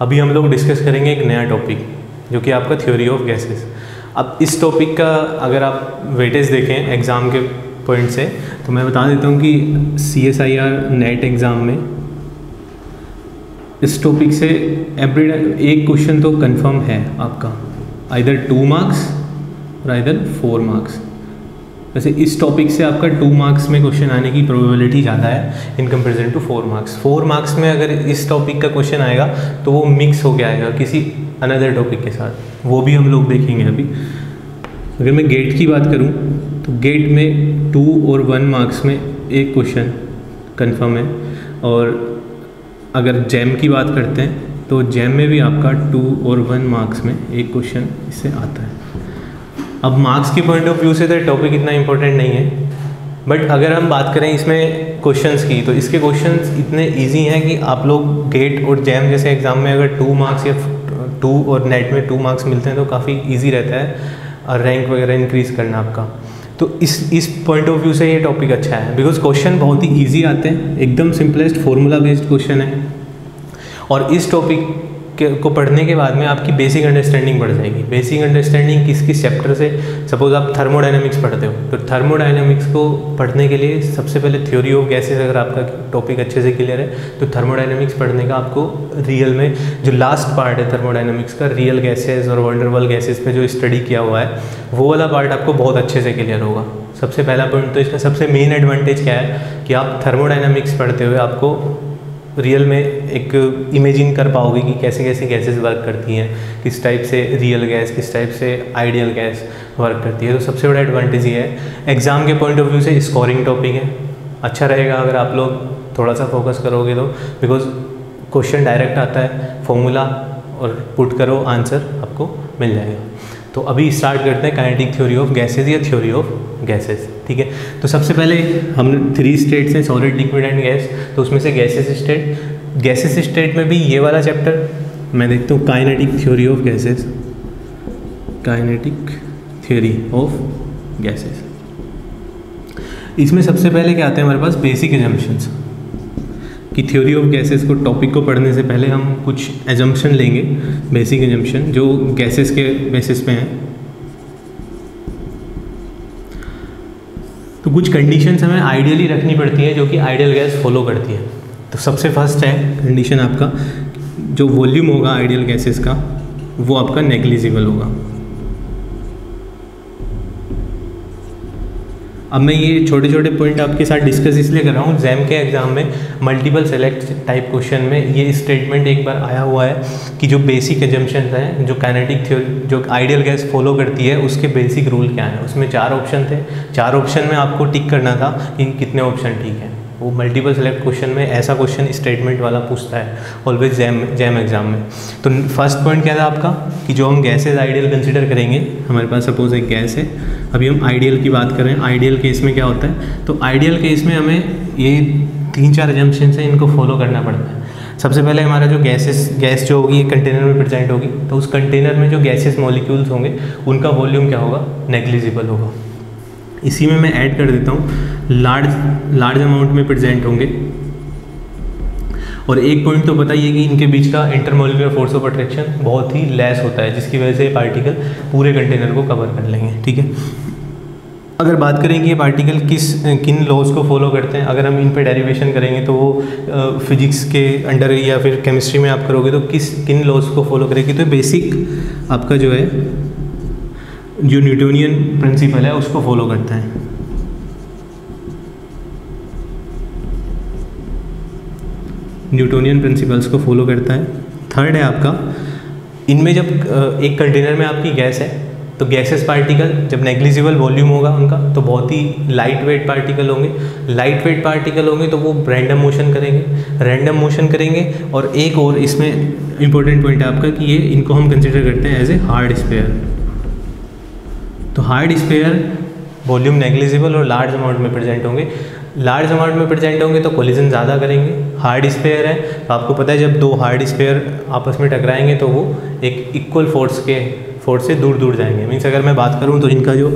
अभी हम लोग डिस्कस करेंगे एक नया टॉपिक जो कि आपका थ्योरी ऑफ गैसेस। अब इस टॉपिक का अगर आप वेटेज देखें एग्ज़ाम के पॉइंट से तो मैं बता देता हूँ कि CSIR नेट एग्ज़ाम में इस टॉपिक से एवरी एक क्वेश्चन तो कंफर्म है आपका, आइदर 2 मार्क्स और आइदर 4 मार्क्स। वैसे इस टॉपिक से आपका 2 मार्क्स में क्वेश्चन आने की प्रोबेबिलिटी ज़्यादा है in comparison to 4 marks. 4 marks में अगर इस टॉपिक का क्वेश्चन आएगा तो वो मिक्स हो के आएगा किसी अनदर टॉपिक के साथ, वो भी हम लोग देखेंगे अभी। अगर मैं गेट की बात करूँ तो गेट में 2 और 1 मार्क्स में एक क्वेश्चन कंफर्म है, और अगर जैम की बात करते हैं तो जैम में भी आपका 2 और 1 मार्क्स में एक क्वेश्चन इससे आता है। अब मार्क्स के पॉइंट ऑफ व्यू से तो टॉपिक इतना इंपॉर्टेंट नहीं है, बट अगर हम बात करें इसमें क्वेश्चंस की तो इसके क्वेश्चंस इतने इजी हैं कि आप लोग गेट और जैम जैसे एग्ज़ाम में अगर 2 मार्क्स या 2 और नेट में 2 मार्क्स मिलते हैं तो काफ़ी इजी रहता है और रैंक वगैरह इंक्रीज़ करना आपका। तो इस पॉइंट ऑफ व्यू से ये टॉपिक अच्छा है, बिकॉज क्वेश्चन बहुत ही ईजी आते हैं, एकदम सिंपलेस्ट फॉर्मूला बेस्ड क्वेश्चन है। और इस टॉपिक को पढ़ने के बाद में आपकी बेसिक अंडरस्टैंडिंग बढ़ जाएगी। बेसिक अंडरस्टैंडिंग किस चैप्टर से, सपोज आप थर्मोडायनेमिक्स पढ़ते हो तो थर्मोडायनेमिक्स को पढ़ने के लिए सबसे पहले थ्योरी ऑफ गैसेस अगर आपका टॉपिक अच्छे से क्लियर है तो थर्मोडायनेमिक्स पढ़ने का आपको रियल में जो लास्ट पार्ट है थर्मोडायनेमिक्स का, रियल गैसेस और वंडरबल गैसेस पे जो स्टडी किया हुआ है वो वाला पार्ट आपको बहुत अच्छे से क्लियर होगा। सबसे पहला पॉइंट तो इसका सबसे मेन एडवांटेज क्या है कि आप थर्मोडायनेमिक्स पढ़ते हुए आपको रियल में एक इमेजिन कर पाओगे कि कैसे कैसे गैसेस वर्क करती हैं, किस टाइप से रियल गैस, किस टाइप से आइडियल गैस वर्क करती है। तो सबसे बड़ा एडवांटेज ये है। एग्ज़ाम के पॉइंट ऑफ व्यू से स्कोरिंग टॉपिक है, अच्छा रहेगा अगर आप लोग थोड़ा सा फोकस करोगे तो, बिकॉज क्वेश्चन डायरेक्ट आता है, फॉर्मूला और पुट करो आंसर आपको मिल जाएगा। तो अभी स्टार्ट करते हैं काइनेटिक थ्योरी ऑफ गैसेस या थ्योरी ऑफ गैसेस, ठीक है। तो सबसे पहले हमने 3 स्टेट्स हैं, सॉलिड, लिक्विड एंड गैस। तो उसमें से गैसेस स्टेट में भी ये वाला चैप्टर मैं देखता हूँ, kinetic theory of gases, kinetic theory of gases. इसमें सबसे पहले क्या आते हैं हमारे पास, बेसिक एजम्पशंस। कि थ्योरी ऑफ गैसेस को टॉपिक को पढ़ने से पहले हम कुछ एजम्पशन लेंगे, बेसिक एजम्पशन जो गैसेस के बेसिस पे हैं। तो कुछ कंडीशंस हमें आइडियली रखनी पड़ती है जो कि आइडियल गैस फॉलो करती है। तो सबसे फर्स्ट है कंडीशन आपका, जो वॉल्यूम होगा आइडियल गैसेस का वो आपका नेग्लिजिबल होगा। अब मैं ये छोटे छोटे पॉइंट आपके साथ डिस्कस इसलिए कर रहा हूँ, जैम के एग्जाम में मल्टीपल सेलेक्ट टाइप क्वेश्चन में ये स्टेटमेंट एक बार आया हुआ है कि जो बेसिक एजम्पशंस हैं, जो काइनेटिक थ्योरी जो आइडियल गैस फॉलो करती है उसके बेसिक रूल क्या हैं। उसमें 4 ऑप्शन थे, 4 ऑप्शन में आपको टिक करना था कि कितने ऑप्शन ठीक हैं। वो मल्टीपल सेलेक्ट क्वेश्चन में ऐसा क्वेश्चन स्टेटमेंट वाला पूछता है ऑलवेज जैम एग्जाम में। तो फर्स्ट पॉइंट क्या था आपका कि जो हम गैसेज आइडियल कंसिडर करेंगे, हमारे पास सपोज एक गैस है, अभी हम आइडियल की बात कर रहे हैं। आइडियल केस में क्या होता है, तो आइडियल केस में हमें ये 3-4 एजम्पशंस हैं, इनको फॉलो करना पड़ता है। सबसे पहले हमारा जो गैस जो होगी कंटेनर में प्रेजेंट होगी, तो उस कंटेनर में जो गैसेस मॉलिक्यूल्स होंगे उनका वॉल्यूम क्या होगा, नेग्लिजिबल होगा। इसी में मैं ऐड कर देता हूँ लार्ज अमाउंट में प्रेजेंट होंगे। और एक पॉइंट तो पता ही है कि इनके बीच का इंटरमोलिकुलर फोर्स ऑफ अट्रैक्शन बहुत ही लेस होता है, जिसकी वजह से ये पार्टिकल पूरे कंटेनर को कवर कर लेंगे, ठीक है। अगर बात करें कि ये पार्टिकल किन लॉज को फॉलो करते हैं, अगर हम इन पे डेरिवेशन करेंगे तो वो फिजिक्स के अंडर या फिर केमिस्ट्री में आप करोगे तो किन लॉज को फॉलो करेगी, तो बेसिक आपका जो है जो न्यूटोनियन प्रिंसिपल है उसको फॉलो करता है। न्यूटोनियन प्रिंसिपल्स को फॉलो करता है। थर्ड है आपका, इनमें जब एक कंटेनर में आपकी गैस है तो गैसेस पार्टिकल जब नेग्लिजिबल वॉल्यूम होगा उनका तो बहुत ही लाइट वेट पार्टिकल होंगे। लाइट वेट पार्टिकल होंगे तो वो रैंडम मोशन करेंगे। और एक और इसमें इंपॉर्टेंट पॉइंट है आपका कि ये इनको हम कंसिडर करते हैं एज ए हार्ड स्फीयर। तो हार्ड स्फीयर वॉल्यूम नेग्लिजिबल और लार्ज अमाउंट में प्रेजेंट होंगे। लार्ज अमाउंट में प्रेजेंट होंगे तो कोलिजन ज़्यादा करेंगे। हार्ड स्फीयर है तो आपको पता है जब 2 हार्ड स्फीयर आपस में टकराएंगे तो वो एक इक्वल फोर्स से दूर जाएंगे। मीन्स अगर मैं बात करूँ तो इनका जो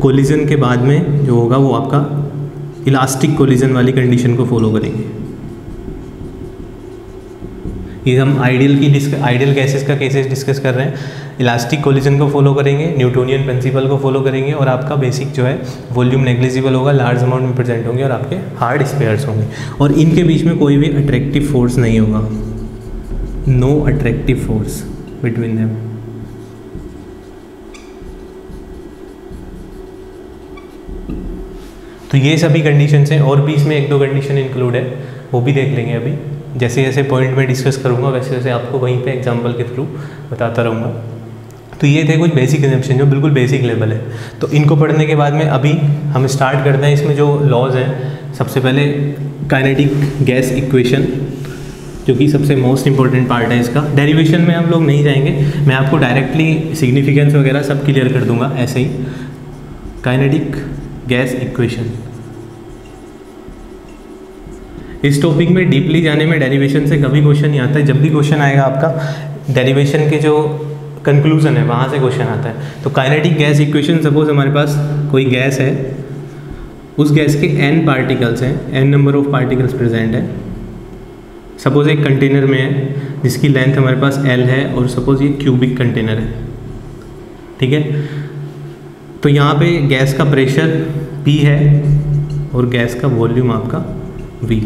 कोलिजन के बाद में जो होगा वो आपका इलास्टिक कोलिजन वाली कंडीशन को फॉलो करेंगे। ये हम आइडियल गैसेस का केसेस डिस्कस कर रहे हैं। इलास्टिक कोलिजन को फॉलो करेंगे, न्यूटोनियन प्रिंसिपल को फॉलो करेंगे, और आपका बेसिक जो है वॉल्यूम नेग्लिजिबल होगा, लार्ज अमाउंट में प्रेजेंट होंगे और आपके हार्ड स्पेयर्स होंगे, और इनके बीच में कोई भी अट्रैक्टिव फोर्स नहीं होगा, no attractive force between them. तो ये सभी कंडीशंस हैं, और भी इसमें एक दो कंडीशन इंक्लूड है, वो भी देख लेंगे अभी। जैसे जैसे पॉइंट में डिस्कस करूँगा वैसे वैसे आपको वहीं पे एग्जांपल के थ्रू बताता रहूँगा। तो ये थे कुछ बेसिक एजम्पशन जो बिल्कुल बेसिक लेवल है। तो इनको पढ़ने के बाद में अभी हम स्टार्ट करते हैं। इसमें जो लॉज हैं, सबसे पहले काइनेटिक गैस इक्वेशन, जो कि सबसे मोस्ट इंपॉर्टेंट पार्ट है इसका। डेरिवेशन में हम लोग नहीं जाएंगे, मैं आपको डायरेक्टली सिग्निफिकेंस वगैरह सब क्लियर कर दूंगा ऐसे ही। काइनेटिक गैस इक्वेशन, इस टॉपिक में डीपली जाने में डेरिवेशन से कभी क्वेश्चन नहीं आता है। जब भी क्वेश्चन आएगा आपका डेरिवेशन के जो कंक्लूजन है वहाँ से क्वेश्चन आता है। तो काइनेटिक गैस इक्वेशन, सपोज हमारे पास कोई गैस है, उस गैस के n पार्टिकल्स हैं, n number of particles present है। सपोज एक कंटेनर में है जिसकी लेंथ हमारे पास L है, और सपोज ये क्यूबिक कंटेनर है, ठीक है। तो यहाँ पे गैस का प्रेशर P है और गैस का वॉल्यूम आपका V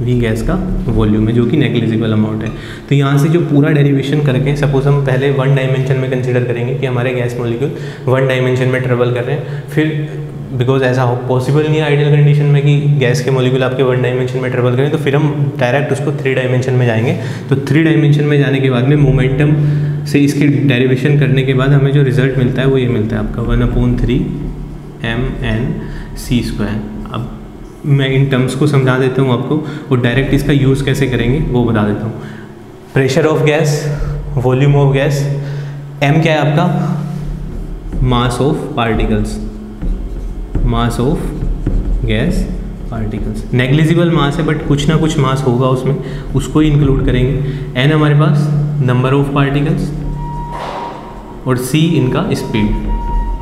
गैस का वॉल्यूम है, जो कि नेग्लिजिबल अमाउंट है। तो यहाँ से जो पूरा डेरिवेशन करके, सपोज हम पहले वन डायमेंशन में कंसिडर करेंगे कि हमारे गैस मॉलिक्यूल वन डायमेंशन में ट्रेवल कर रहे हैं, फिर बिकॉज ऐसा पॉसिबल नहीं है आइडियल कंडीशन में कि गैस के मॉलिक्यूल आपके वन डायमेंशन में ट्रेवल करें, तो फिर हम डायरेक्ट उसको थ्री डायमेंशन में जाएंगे। तो थ्री डायमेंशन में जाने के बाद में मोमेंटम से इसकी डेरिवेशन करने के बाद हमें जो रिजल्ट मिलता है वो ये मिलता है आपका 1/3 mc²। अब मैं इन टर्म्स को समझा देता हूँ आपको, और डायरेक्ट इसका यूज़ कैसे करेंगे वो बता देता हूँ। Pressure of gas, volume of gas, m क्या है आपका, mass of particles, mass of gas particles. Negligible mass है बट कुछ ना कुछ मास होगा उसमें, उसको ही इंक्लूड करेंगे। n हमारे पास नंबर ऑफ पार्टिकल्स, और c इनका स्पीड,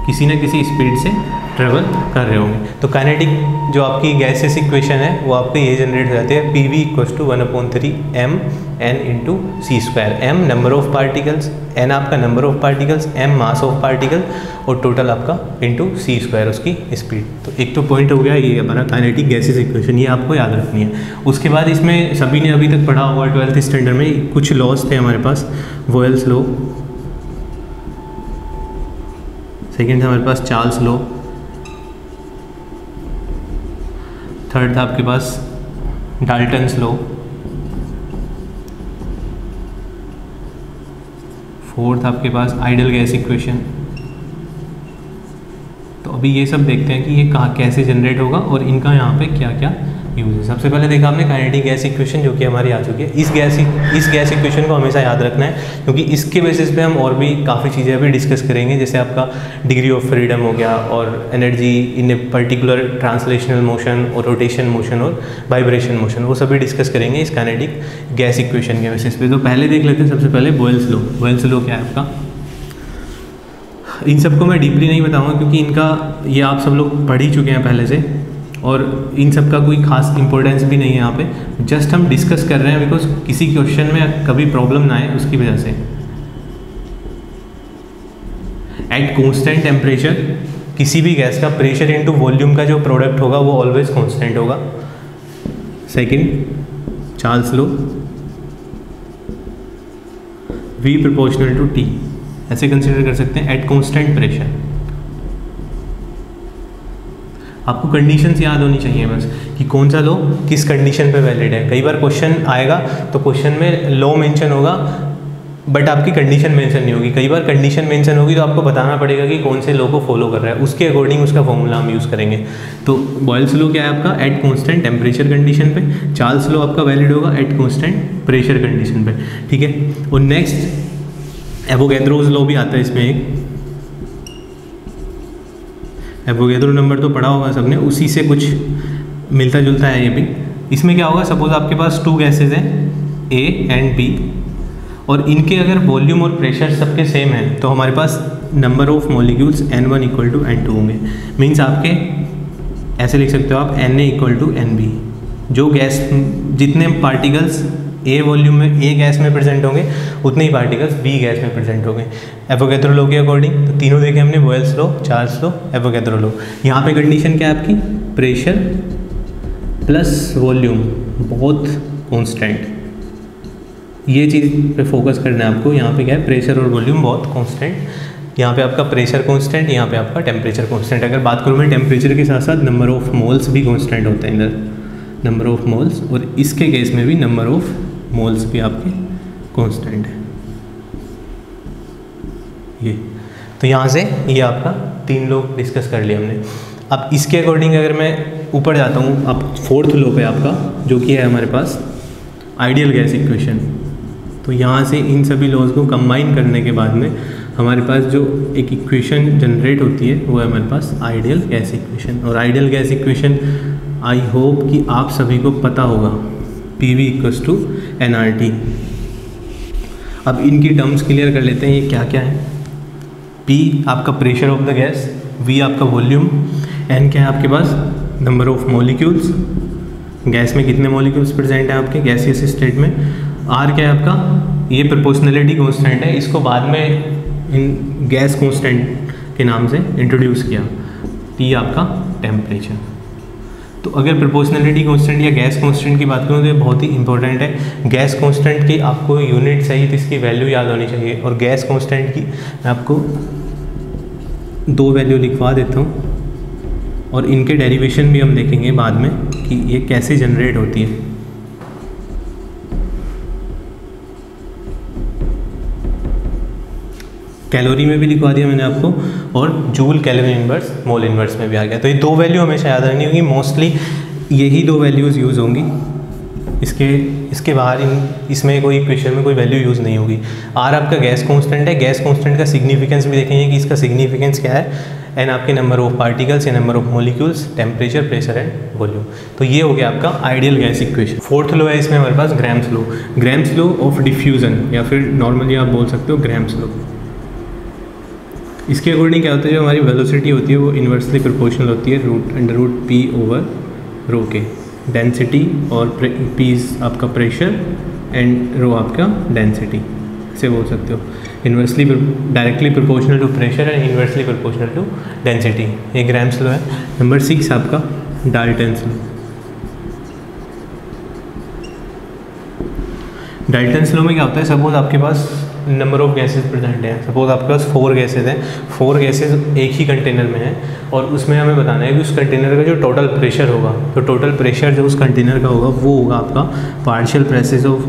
किसी न किसी स्पीड से ट्रेवल कर रहे होंगे। तो काइनेटिक जो आपकी गैसेस इक्वेशन है वो आपके ये जनरेट हो जाती है, PV = 1/3 mn/c²। m number of particles, n आपका number of particles, m mass of particle, और टोटल आपका *c² उसकी स्पीड। तो एक तो पॉइंट हो गया ये हमारा काइनेटिक गैसेस इक्वेशन, ये आपको याद रखनी है। उसके बाद इसमें सभी ने अभी तक पढ़ा होगा 12th स्टैंडर्ड में, कुछ लॉज थे हमारे पास। वॉयल्स लॉ, सेकेंड था हमारे पास चार्ल्स लॉ, थर्ड था आपके पास डाल्टन्स लॉ, फोर्थ आपके पास आइडियल गैस इक्वेशन। तो अभी ये सब देखते हैं कि ये कहाँ कैसे जनरेट होगा और इनका यहाँ पे क्या क्या यूज है। सबसे पहले देखा हमने काइनेटिक गैस इक्वेशन, जो कि हमारी आ चुकी है। इस गैस इक्वेशन को हमेशा याद रखना है, क्योंकि इसके बेसिस पे हम और भी काफ़ी चीज़ें अभी डिस्कस करेंगे, जैसे आपका डिग्री ऑफ फ्रीडम हो गया, और energy in a particular translational motion, और रोटेशन मोशन, और वाइब्रेशन मोशन, वो सभी डिस्कस करेंगे इस काइनेटिक गैस इक्वेशन के बेसिस पे। तो पहले देख लेते हैं सबसे पहले बॉयल्स लॉ। बॉयल्स लॉ क्या है आपका, इन सबको मैं डीपली नहीं बताऊँगा क्योंकि इनका ये आप सब लोग पढ़ ही चुके हैं पहले से, और इन सब का कोई खास इंपॉर्टेंस भी नहीं है यहाँ पे। जस्ट हम डिस्कस कर रहे हैं बिकॉज किसी क्वेश्चन में कभी प्रॉब्लम ना आए उसकी वजह से। एट कांस्टेंट टेम्परेचर, किसी भी गैस का प्रेशर इनटू वॉल्यूम का जो प्रोडक्ट होगा वो ऑलवेज कांस्टेंट होगा। Second Charles law, V proportional to T, ऐसे कंसिडर कर सकते हैं एट कांस्टेंट प्रेशर। आपको कंडीशंस याद होनी चाहिए बस कि कौन सा लॉ किस कंडीशन पे वैलिड है। कई बार क्वेश्चन आएगा तो क्वेश्चन में लॉ मेंशन होगा बट आपकी कंडीशन मेंशन नहीं होगी। कई बार कंडीशन मेंशन होगी तो आपको बताना पड़ेगा कि कौन से लॉ को फॉलो कर रहा है, उसके अकॉर्डिंग उसका फॉर्मूला हम यूज़ करेंगे। तो बॉयल्स लॉ क्या है आपका, एट कांस्टेंट टेम्परेचर कंडीशन पे। चार्ल्स लॉ आपका वैलिड होगा एट कांस्टेंट प्रेशर कंडीशन पे, ठीक है। और नेक्स्ट एवोगैड्रोस लॉ भी आता है इसमें एक। एवोगैड्रो नंबर तो पढ़ा होगा सबने, उसी से कुछ मिलता जुलता है ये भी। इसमें क्या होगा, सपोज आपके पास टू गैसेज हैं A एंड B, और इनके अगर वॉल्यूम और प्रेशर सबके सेम है तो हमारे पास number of molecules N1 = N2 होंगे। मीन्स आपके ऐसे लिख सकते हो आप Na = Nb। जो गैस जितने पार्टिकल्स ए वॉल्यूम में ए गैस में प्रेजेंट होंगे उतने ही पार्टिकल्स बी गैस में प्रेजेंट होंगे एवोगैड्रो लॉ के अकॉर्डिंग। तो तीनों देखे हमने, Boyle's law, Charles law, Avogadro law. यहाँ पे कंडीशन क्या है आपकी, प्रेशर प्लस वॉल्यूम बहुत कॉन्स्टेंट, ये चीज़ पे फोकस करना है आपको। यहाँ पे क्या है, प्रेशर और वॉल्यूम बहुत कॉन्स्टेंट। यहाँ पे आपका प्रेशर कॉन्स्टेंट, यहाँ पे आपका टेम्परेचर कॉन्स्टेंट। अगर बात करूँ मैं टेम्परेचर के साथ साथ नंबर ऑफ मोल्स भी कॉन्स्टेंट होते हैं इधर, नंबर ऑफ मोल्स, और इसके केस में भी नंबर ऑफ मोल्स भी आपके कॉन्स्टेंट है। ये तो यहाँ से ये आपका 3 लोग डिस्कस कर लिया हमने। अब इसके अकॉर्डिंग अगर मैं ऊपर जाता हूँ, अब 4th लॉ पे आपका जो कि है हमारे पास आइडियल गैस इक्वेशन। तो यहाँ से इन सभी लॉज को कंबाइन करने के बाद में हमारे पास जो एक इक्वेशन जनरेट होती है वो है हमारे पास आइडियल गैस इक्वेशन। और ideal gas equation I hope कि आप सभी को पता होगा, PV = nRT। अब इनकी टर्म्स क्लियर कर लेते हैं, ये क्या क्या है। P आपका pressure of the gas, V आपका वॉल्यूम, N क्या है आपके पास, नंबर ऑफ मॉलिक्यूल्स, गैस में कितने मॉलिक्यूल्स प्रेजेंट हैं आपके गैसियस स्टेट में, R क्या है आपका, ये प्रोपोर्शनलिटी कांस्टेंट है, इसको बाद में इन गैस कांस्टेंट के नाम से इंट्रोड्यूस किया। T आपका टेम्परेचर। तो अगर प्रोपोर्शनलिटी कांस्टेंट या गैस कांस्टेंट की बात करूँ तो ये बहुत ही इंपॉर्टेंट है। गैस कांस्टेंट की आपको यूनिट सहित इसकी वैल्यू याद होनी चाहिए। और गैस कांस्टेंट की मैं आपको 2 वैल्यू लिखवा देता हूँ, और इनके डेरिवेशन भी हम देखेंगे बाद में कि ये कैसे जनरेट होती है। कैलोरी में भी लिखवा दिया मैंने आपको, और joule kelvin inverse mole inverse में भी आ गया। तो ये 2 वैल्यू हमेशा याद रखनी होगी, मोस्टली यही 2 वैल्यूज़ यूज़ होंगी। इसके बाहर इसमें कोई इक्वेशन में कोई वैल्यू यूज़ नहीं होगी। R आपका गैस कांस्टेंट है, गैस कांस्टेंट का सिग्निफिकेंस भी देखेंगे कि इसका सिग्निफिकेंस क्या है। N आपके नंबर ऑफ पार्टिकल्स या number of molecules, temperature, pressure and volume. तो ये हो गया आपका ideal gas equation. 4th law है इसमें हमारे पास Graham's law, Graham's law of diffusion, या फिर नॉर्मली आप बोल सकते हो ग्राम्स लॉ। इसके अकॉर्डिंग क्या होता है, जो हमारी वेलोसिटी होती है वो इन्वर्सली प्रोपोर्शनल होती है √P/ρ के। डेंसिटी और P आपका प्रेशर एंड ρ आपका डेंसिटी, से बोल सकते हो। Inversely directly proportional to pressure and inversely proportional to density, ये ग्राम्स लॉ है। नंबर 6 आपका डाल्टन्स लॉ। डाल्टन्स लॉ में क्या होता है, सपोज आपके पास नंबर ऑफ गैसेस प्रेजेंट हैं, सपोज आपके पास 4 गैसेज हैं, 4 गैसेज एक ही कंटेनर में हैं, और उसमें हमें बताना है कि उस कंटेनर का जो टोटल प्रेशर होगा, तो टोटल प्रेशर जो उस कंटेनर का होगा वो होगा आपका partial pressure of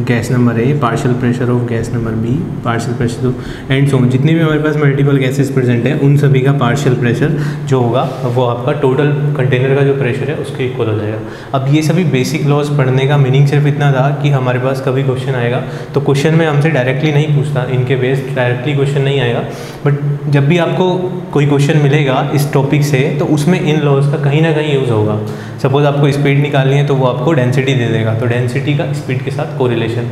gas number A, partial pressure of gas number B, partial pressure of and so on. जितने भी हमारे पास मल्टीपल गैसेस प्रेजेंट हैं उन सभी का पार्शियल प्रेशर जो होगा वो आपका टोटल कंटेनर का जो प्रेशर है उसके इक्वल हो जाएगा। अब ये सभी बेसिक लॉज पढ़ने का मीनिंग सिर्फ इतना था कि हमारे पास कभी क्वेश्चन आएगा तो क्वेश्चन में हमसे डायरेक्टली नहीं पूछता, इनके बेस्ड डायरेक्टली क्वेश्चन नहीं आएगा, बट जब भी आपको कोई क्वेश्चन मिलेगा इस टॉपिक से तो उसमें इन लॉज का कहीं ना कहीं यूज़ होगा। सपोज आपको स्पीड निकालनी है तो वो आपको डेंसिटी दे देगा, तो डेंसिटी का स्पीड के साथ कोरिलेशन।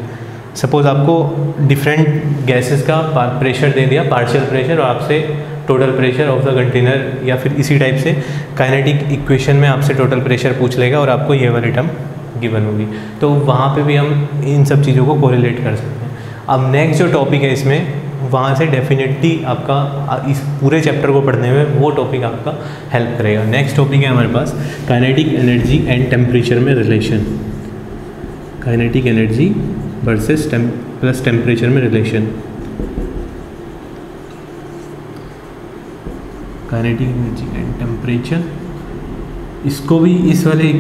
सपोज आपको डिफरेंट गैसेस का प्रेशर दे दिया, पार्शियल प्रेशर, और आपसे total pressure of the container, या फिर इसी टाइप से काइनेटिक इक्वेशन में आपसे टोटल प्रेशर पूछ लेगा और आपको ये वाली टर्म गिवन होगी, तो वहाँ पे भी हम इन सब चीज़ों को कोरिलेट कर सकते हैं। अब नेक्स्ट जो टॉपिक है इसमें, वहाँ से डेफिनेटली आपका इस पूरे चैप्टर को पढ़ने में वो टॉपिक आपका हेल्प करेगा। नेक्स्ट टॉपिक है हमारे पास काइनेटिक एनर्जी एंड टेम्परेचर में relation, kinetic energy versus plus temperature में relation. Kinetic energy and temperature, इसको भी, इस वाले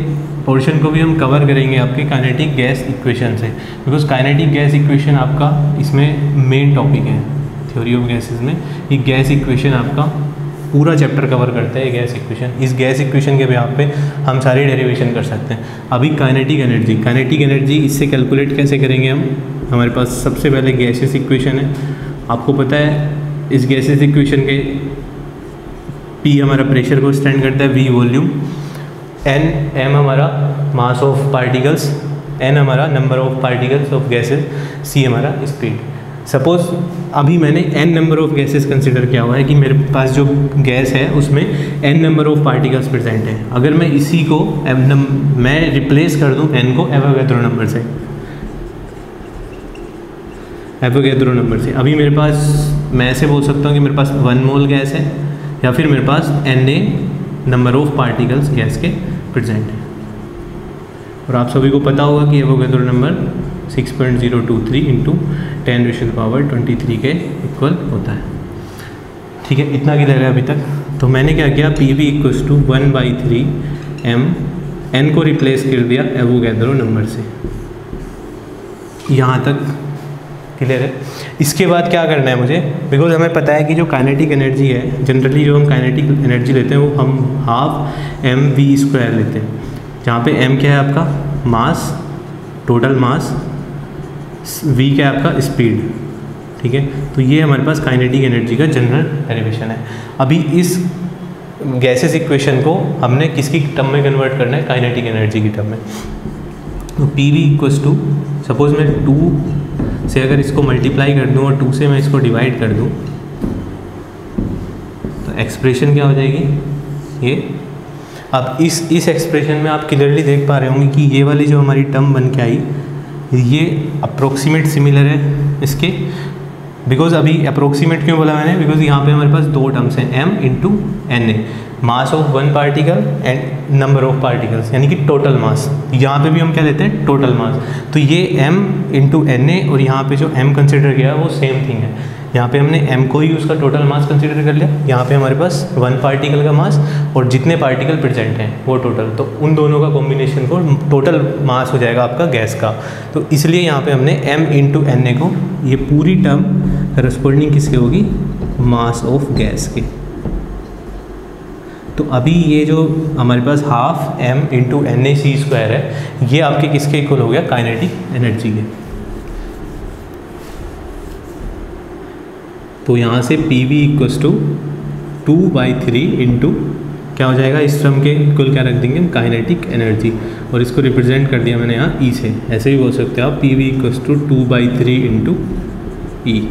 पोर्शन को भी हम कवर करेंगे आपके काइनेटिक गैस इक्वेशन से, बिकॉज काइनेटिक गैस इक्वेशन आपका इसमें मेन टॉपिक है थ्योरी ऑफ गैसेस में। ये गैस इक्वेशन आपका पूरा चैप्टर कवर करता है गैस इक्वेशन। इस गैस इक्वेशन के बेस पे हम सारी डेरिवेशन कर सकते हैं। अभी काइनेटिक एनर्जी, काइनेटिक एनर्जी इससे कैलकुलेट कैसे करेंगे हम, हमारे पास सबसे पहले गैसेस इक्वेशन है। आपको पता है इस गैसेस इक्वेशन के P हमारा प्रेशर को स्टैंड करता है, V वॉल्यूम, M हमारा मास ऑफ पार्टिकल्स, N हमारा number of particles of gases, C हमारा स्पीड। सपोज अभी मैंने n number of gases consider किया हुआ है कि मेरे पास जो गैस है उसमें n number of particles present हैं। अगर मैं इसी को मैं रिप्लेस कर दूं n को एवोगैड्रो नंबर से, एवोगैड्रो नंबर से। अभी मेरे पास, मैं ऐसे बोल सकता हूँ कि मेरे पास 1 मोल गैस है, या फिर मेरे पास Na number of particles gas के प्रेजेंट है। और आप सभी को पता होगा कि एवोगैड्रो नंबर 6.023 इंटू 10⁻23 के इक्वल होता है। ठीक है, इतना क्लियर है अभी तक। तो मैंने क्या किया, PV = 1/3 m, n को रिप्लेस कर दिया एवोगैड्रो नंबर से। यहाँ तक क्लियर है। इसके बाद क्या करना है मुझे, बिकॉज हमें पता है कि जो काइनेटिक एनर्जी है, जनरली जो हम काइनेटिक एनर्जी लेते हैं वो हम 12 mv² लेते हैं, जहाँ पे m क्या है आपका मास, टोटल मास, v क्या है आपका स्पीड। ठीक है, तो ये हमारे पास काइनेटिक एनर्जी का जनरल डेरिवेशन है। अभी इस गैसेस इक्वेशन को हमने किसकी टर्म में कन्वर्ट करना है, काइनेटिक एनर्जी की टर्म में। तो PV = सपोज मैं 2 से अगर इसको मल्टीप्लाई कर दूं और 2 से मैं इसको डिवाइड कर दूं, तो एक्सप्रेशन क्या हो जाएगी ये। अब इस एक्सप्रेशन में आप क्लियरली देख पा रहे होंगे कि ये वाली जो हमारी टर्म बन के आई, ये अप्रोक्सीमेट सिमिलर है इसके। बिकॉज अभी अप्रोक्सीमेट क्यों बोला मैंने, बिकॉज यहाँ पे हमारे पास 2 टर्म्स हैं, m × Na, mass of 1 particle and number of particles, यानी कि टोटल मास। यहाँ पे भी हम क्या लेते हैं, टोटल मास। तो ये m × Na और यहाँ पे जो m कंसिडर किया वो सेम थिंग है। यहाँ पे हमने m को ही उसका टोटल मास कंसिडर कर लिया, यहाँ पे हमारे पास 1 पार्टिकल का मास और जितने पार्टिकल प्रेजेंट हैं वो टोटल, तो उन दोनों का कॉम्बिनेशन को टोटल मास हो जाएगा आपका गैस का। तो इसलिए यहाँ पे हमने m × Na को, ये पूरी टर्म करस्पॉन्डिंग किसके होगी, मास ऑफ गैस के। तो अभी ये जो हमारे पास 12 m × NaC² है, ये आपके किसके इक्वल हो गया, काइनेटिक एनर्जी के। तो यहाँ से PV = 2/3 इंटू क्या हो जाएगा, इस टर्म के इक्वल क्या रख देंगे, काइनेटिक एनर्जी, और इसको रिप्रेजेंट कर दिया मैंने यहाँ E से। ऐसे भी बोल सकते हो आप, PV = 2/3 इंटू E।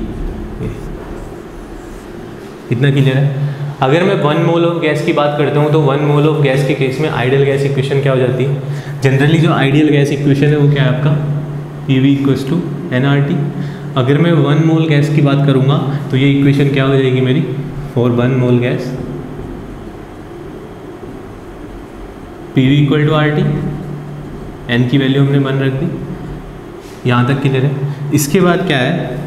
इतना क्लियर है। अगर मैं 1 मोल ऑफ गैस की बात करता हूँ, तो 1 मोल ऑफ गैस के केस में आइडियल गैस इक्वेशन क्या हो जाती है, जनरली जो आइडियल गैस इक्वेशन है वो क्या है आपका, PV = nRT। अगर मैं 1 मोल गैस की बात करूँगा तो ये इक्वेशन क्या हो जाएगी मेरी, for 1 mole gas PV = RT, n की वैल्यू हमने 1 रख दी। यहाँ तक क्लियर है। इसके बाद क्या है,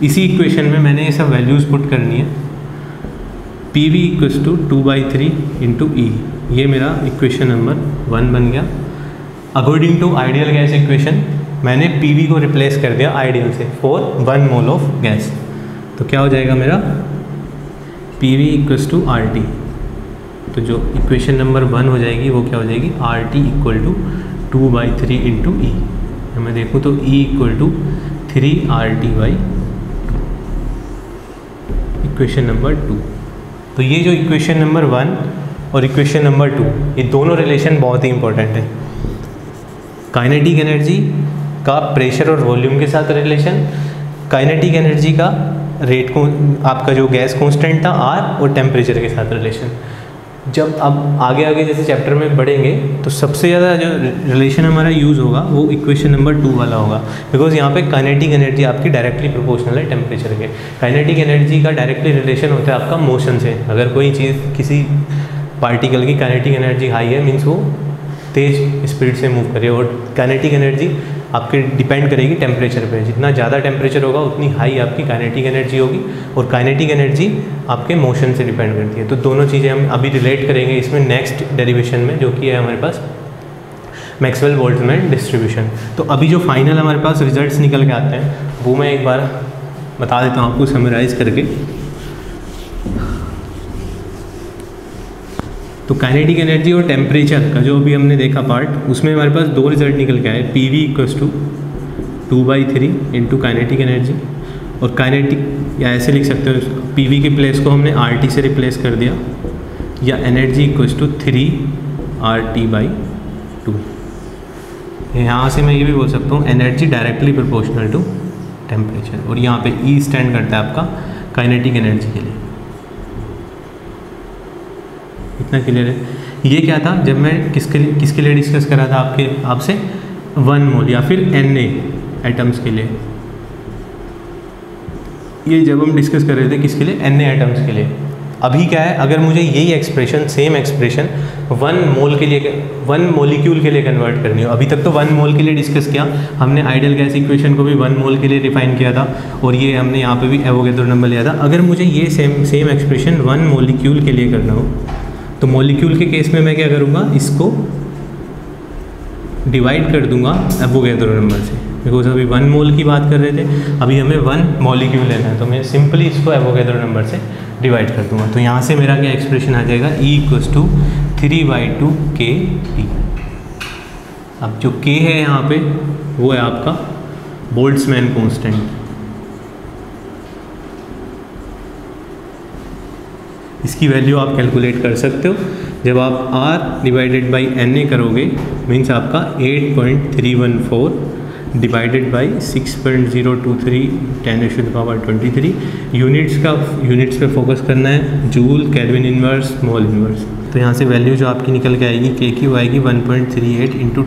इसी इक्वेशन में मैंने ये सब वैल्यूज़ पुट करनी है। PV = 2/3 इंटू E, ये मेरा इक्वेशन नंबर 1 बन गया। According to ideal gas equation मैंने PV को रिप्लेस कर दिया आइडियल से फॉर 1 मोल ऑफ गैस। तो क्या हो जाएगा मेरा, PV = RT। तो जो इक्वेशन नंबर 1 हो जाएगी वो क्या हो जाएगी, RT = 2/3 इंटू E। मैं देखूँ तो E = 3RT/2, इक्वेशन नंबर 2। तो ये जो इक्वेशन नंबर 1 और इक्वेशन नंबर 2, ये दोनों रिलेशन बहुत ही इंपॉर्टेंट है। काइनेटिक एनर्जी का प्रेशर और वॉल्यूम के साथ रिलेशन, काइनेटिक एनर्जी का रेट को, आपका जो गैस कांस्टेंट था R, और टेम्परेचर के साथ रिलेशन। जब अब आगे आगे जैसे चैप्टर में बढ़ेंगे तो सबसे ज़्यादा जो रिलेशन हमारा यूज़ होगा वो इक्वेशन नंबर 2 वाला होगा, बिकॉज यहाँ पे काइनेटिक एनर्जी आपकी डायरेक्टली प्रोपोर्शनल है टेम्परेचर के। काइनेटिक एनर्जी का डायरेक्टली रिलेशन होता है आपका मोशन से। अगर कोई चीज़, किसी पार्टिकल की काइनेटिक एनर्जी हाई है, मीन्स वो तेज़ स्पीड से मूव करे, और काइनेटिक एनर्जी आपके डिपेंड करेगी टेम्परेचर पे। जितना ज़्यादा टेम्परेचर होगा उतनी हाई आपकी काइनेटिक एनर्जी होगी, और काइनेटिक एनर्जी आपके मोशन से डिपेंड करती है। तो दोनों चीज़ें हम अभी रिलेट करेंगे इसमें नेक्स्ट डेरिवेशन में, जो कि है हमारे पास मैक्सवेल बोल्ट्जमैन डिस्ट्रीब्यूशन। तो अभी जो फाइनल हमारे पास रिजल्ट्स निकल के आते हैं वो मैं एक बार बता देता हूँ आपको समराइज़ करके। तो काइनेटिक एनर्जी और टेम्परेचर का जो अभी हमने देखा पार्ट, उसमें हमारे पास 2 रिजल्ट निकल के आए। PV = 2/3 इंटू काइनेटिक एनर्जी, और काइनेटिक, या ऐसे लिख सकते हो PV के प्लेस को हमने RT से रिप्लेस कर दिया, या एनर्जी = 3RT/2। यहाँ से मैं ये भी बोल सकता हूँ energy directly proportional to temperature, और यहाँ पे E स्टैंड करता है आपका काइनेटिक एनर्जी के लिए। इतना क्लियर है। ये क्या था, जब मैं किसके लिए डिस्कस कर रहा था आपसे 1 मोल या फिर Na एटम्स के लिए, ये जब हम डिस्कस कर रहे थे किसके लिए, Na एटम्स के लिए। अभी क्या है, अगर मुझे यही एक्सप्रेशन, सेम एक्सप्रेशन 1 मोल के लिए, 1 मोलिक्यूल के लिए कन्वर्ट करनी हो, अभी तक तो 1 मोल के लिए डिस्कस किया हमने, आइडियल गैस इक्वेशन को भी 1 मोल के लिए डिफाइन किया था, और ये हमने यहाँ पे भी एवोगैड्रो नंबर लिया था। अगर मुझे ये सेम एक्सप्रेशन 1 मोलिक्यूल के लिए करना हो, तो मोलिक्यूल के केस में मैं क्या करूँगा, इसको डिवाइड कर दूंगा एवोगैड्रो नंबर से, बिकॉज अभी 1 मोल की बात कर रहे थे, अभी हमें 1 मॉलिक्यूल लेना है, तो मैं सिंपली इसको एवोगैड्रो नंबर से डिवाइड कर दूंगा। तो यहाँ से मेरा क्या एक्सप्रेशन आ जाएगा, E = 3/2 kT। अब जो K है यहाँ पे वो है आपका बोल्ट्जमैन कांस्टेंट। इसकी वैल्यू आप कैलकुलेट कर सकते हो, जब आप R/Na करोगे, मीन्स आपका 8.314 डिवाइडेड बाई 6.023 10⁻23। यूनिट्स पे फोकस करना है, joule, kelvin inverse, mole inverse. तो यहाँ से वैल्यू जो आपकी निकल के आएगी, के की आएगी 1.38 ×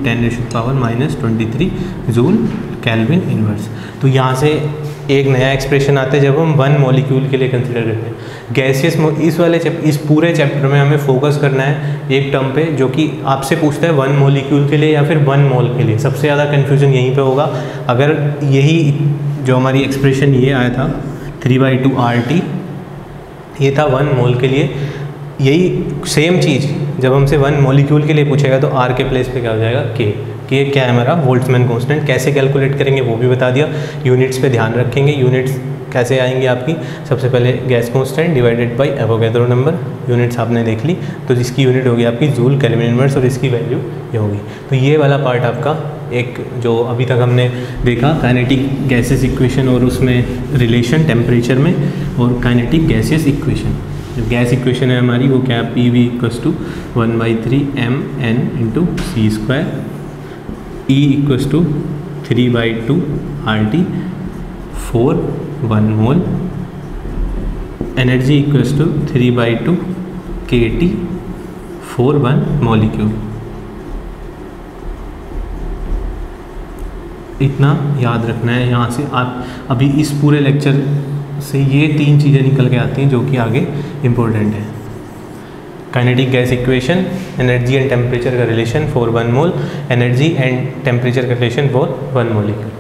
10⁻⁻23 जूल केल्विन इनवर्स। तो यहाँ से एक नया एक्सप्रेशन आता है जब हम 1 मॉलिक्यूल के लिए कंसिडर करते हैं गैसियस। इस पूरे चैप्टर में हमें फोकस करना है एक टर्म पे, जो कि आपसे पूछता है 1 मॉलिक्यूल के लिए या फिर 1 मोल के लिए। सबसे ज़्यादा कन्फ्यूजन यहीं पे होगा। अगर यही जो हमारी एक्सप्रेशन ये आया था 3/2 RT, ये था 1 मोल के लिए, यही सेम चीज़ जब हमसे 1 मॉलिक्यूल के लिए पूछेगा तो R के प्लेस पे क्या हो जाएगा, K क्या है हमारा बोल्ट्जमैन कांस्टेंट। कैसे कैलकुलेट करेंगे वो भी बता दिया। यूनिट्स पे ध्यान रखेंगे, यूनिट्स कैसे आएंगी आपकी, सबसे पहले gas constant divided by Avogadro number, units आपने देख ली, तो इसकी यूनिट होगी आपकी जूल केल्विन इनवर्स, और इसकी वैल्यू ये होगी। तो ये वाला पार्ट आपका एक जो अभी तक हमने देखा, काइनेटिक गैसेस इक्वेशन और उसमें रिलेशन टेम्परेचर में, और काइनेटिक गैसियस इक्वेशन। जो गैस इक्वेशन है हमारी वो क्या है, PV = 1/3 mN × C², E = 3/2 RT for 1 mole, energy = 3/2 kT for 1 molecule. इतना याद रखना है। यहाँ से आप अभी इस पूरे लेक्चर से ये 3 चीज़ें निकल के आती हैं जो कि आगे इम्पोर्टेंट है। Kinetic gas equation, energy and temperature का relation for 1 mole, energy and temperature का रिलेशन फॉर 1 मॉलिक्यूल।